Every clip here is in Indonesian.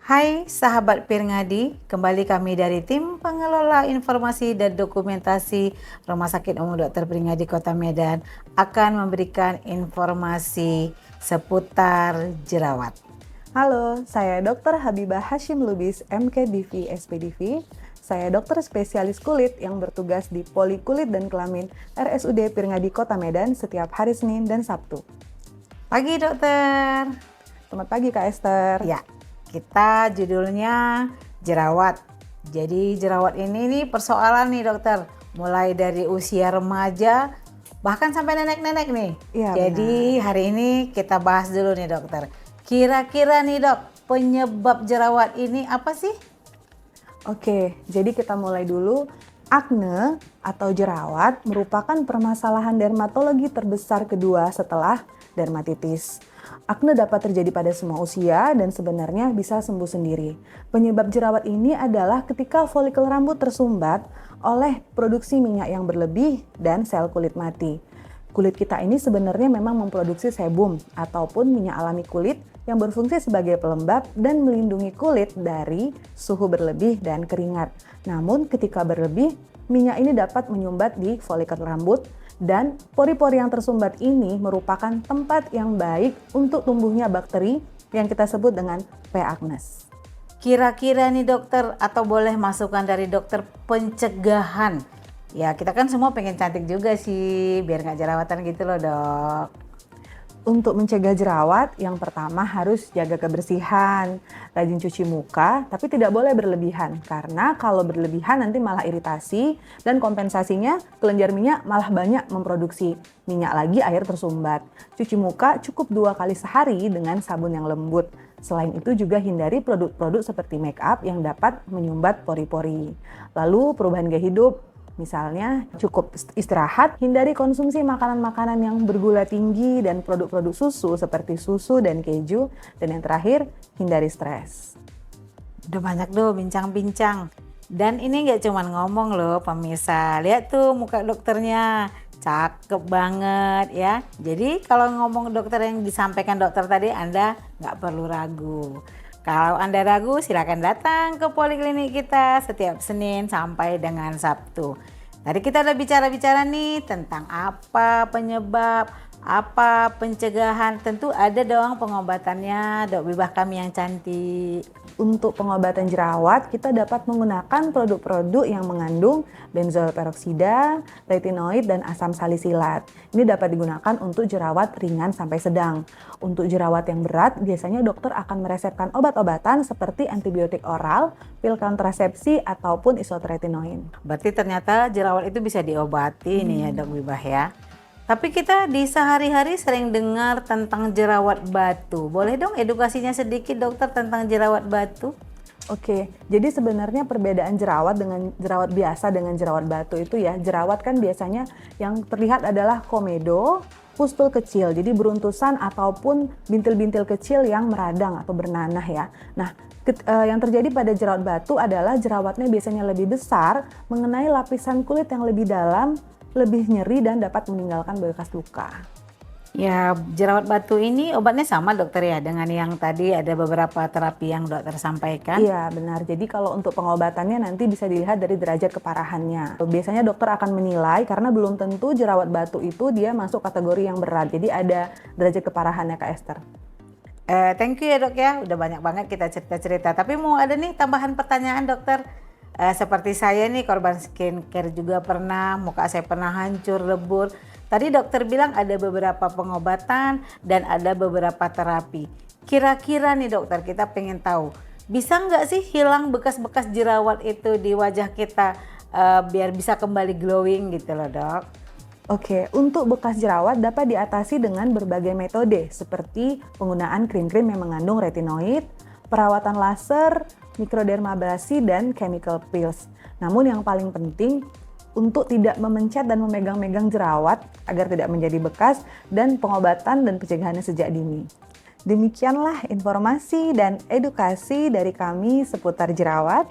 Hai sahabat Pirngadi, kembali kami dari tim pengelola informasi dan dokumentasi Rumah Sakit Umum Dr. Pirngadi Kota Medan akan memberikan informasi seputar jerawat. Halo, saya Dr. Habibah Hashim Lubis, MKDV SPDV. Saya dokter spesialis kulit yang bertugas di Poli Kulit dan Kelamin RSUD Pirngadi Kota Medan setiap hari Senin dan Sabtu. Pagi dokter. Selamat pagi Kak Esther. Ya, kita judulnya jerawat. Jadi jerawat ini nih persoalan nih dokter, mulai dari usia remaja bahkan sampai nenek-nenek nih. Iya, Jadi benar. hari ini kita bahas dulu nih dokter. Kira-kira nih dok, penyebab jerawat ini apa sih? Oke, jadi kita mulai dulu. Akne atau jerawat merupakan permasalahan dermatologi terbesar kedua setelah dermatitis. Akne dapat terjadi pada semua usia dan sebenarnya bisa sembuh sendiri. Penyebab jerawat ini adalah ketika folikel rambut tersumbat oleh produksi minyak yang berlebih dan sel kulit mati. Kulit kita ini sebenarnya memang memproduksi sebum ataupun minyak alami kulit yang berfungsi sebagai pelembab dan melindungi kulit dari suhu berlebih dan keringat. Namun ketika berlebih, minyak ini dapat menyumbat di folikel rambut dan pori-pori yang tersumbat ini merupakan tempat yang baik untuk tumbuhnya bakteri yang kita sebut dengan P. agnes. Kira-kira nih dokter, atau boleh masukan dari dokter pencegahan? Ya kita kan semua pengen cantik juga sih, biar nggak jerawatan gitu loh dok. Untuk mencegah jerawat, yang pertama harus jaga kebersihan, rajin cuci muka, tapi tidak boleh berlebihan. Karena kalau berlebihan nanti malah iritasi dan kompensasinya kelenjar minyak malah banyak memproduksi minyak lagi, air tersumbat. Cuci muka cukup 2 kali sehari dengan sabun yang lembut. Selain itu juga hindari produk-produk seperti make up yang dapat menyumbat pori-pori. Lalu perubahan gaya hidup. Misalnya cukup istirahat, hindari konsumsi makanan-makanan yang bergula tinggi dan produk-produk susu seperti susu dan keju. Dan yang terakhir, hindari stres. Udah banyak tuh bincang-bincang. Dan ini nggak cuma ngomong loh pemirsa, lihat tuh muka dokternya, cakep banget ya. Jadi kalau ngomong dokter yang disampaikan dokter tadi, Anda nggak perlu ragu. Kalau Anda ragu, silakan datang ke poliklinik kita setiap Senin sampai dengan Sabtu. Tadi kita udah bicara-bicara nih tentang apa penyebab, apa pencegahan. Tentu ada dong pengobatannya, Dok Bibah kami yang cantik. Untuk pengobatan jerawat, kita dapat menggunakan produk-produk yang mengandung benzoil peroksida, retinoid, dan asam salisilat. Ini dapat digunakan untuk jerawat ringan sampai sedang. Untuk jerawat yang berat, biasanya dokter akan meresepkan obat-obatan seperti antibiotik oral, pil kontrasepsi, ataupun isotretinoin. Berarti ternyata jerawat itu bisa diobati nih ya Dok Bibah ya. Tapi kita di sehari-hari sering dengar tentang jerawat batu. Boleh dong edukasinya sedikit dokter tentang jerawat batu? Oke, jadi sebenarnya perbedaan jerawat dengan jerawat biasa dengan jerawat batu itu ya, jerawat kan biasanya yang terlihat adalah komedo, pustul kecil, jadi beruntusan ataupun bintil-bintil kecil yang meradang atau bernanah ya. Nah, yang terjadi pada jerawat batu adalah jerawatnya biasanya lebih besar, mengenai lapisan kulit yang lebih dalam, lebih nyeri dan dapat meninggalkan bekas luka. Ya, jerawat batu ini obatnya sama dokter ya dengan yang tadi ada beberapa terapi yang dokter sampaikan? Iya benar, jadi kalau untuk pengobatannya nanti bisa dilihat dari derajat keparahannya. Biasanya dokter akan menilai karena belum tentu jerawat batu itu dia masuk kategori yang berat. Jadi ada derajat keparahannya Kak Esther. Thank you ya dok ya, udah banyak banget kita cerita-cerita. Tapi mau ada nih tambahan pertanyaan dokter. Seperti saya nih korban skincare juga pernah, muka saya pernah hancur, lebur. Tadi dokter bilang ada beberapa pengobatan dan ada beberapa terapi. Kira-kira nih dokter, kita pengen tahu, bisa nggak sih hilang bekas-bekas jerawat itu di wajah kita biar bisa kembali glowing gitu loh dok? Oke, untuk bekas jerawat dapat diatasi dengan berbagai metode seperti penggunaan krim-krim yang mengandung retinoid, perawatan laser, mikrodermabrasi, dan chemical peels. Namun yang paling penting untuk tidak memencet dan memegang-megang jerawat agar tidak menjadi bekas dan pengobatan dan pencegahannya sejak dini. Demikianlah informasi dan edukasi dari kami seputar jerawat.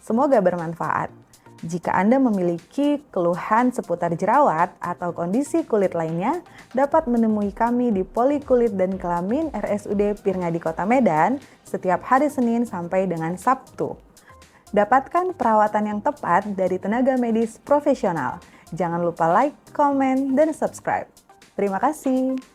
Semoga bermanfaat. Jika Anda memiliki keluhan seputar jerawat atau kondisi kulit lainnya, dapat menemui kami di Polikulit dan Kelamin RSUD Pirngadi Kota Medan setiap hari Senin sampai dengan Sabtu. Dapatkan perawatan yang tepat dari tenaga medis profesional. Jangan lupa like, komen, dan subscribe. Terima kasih.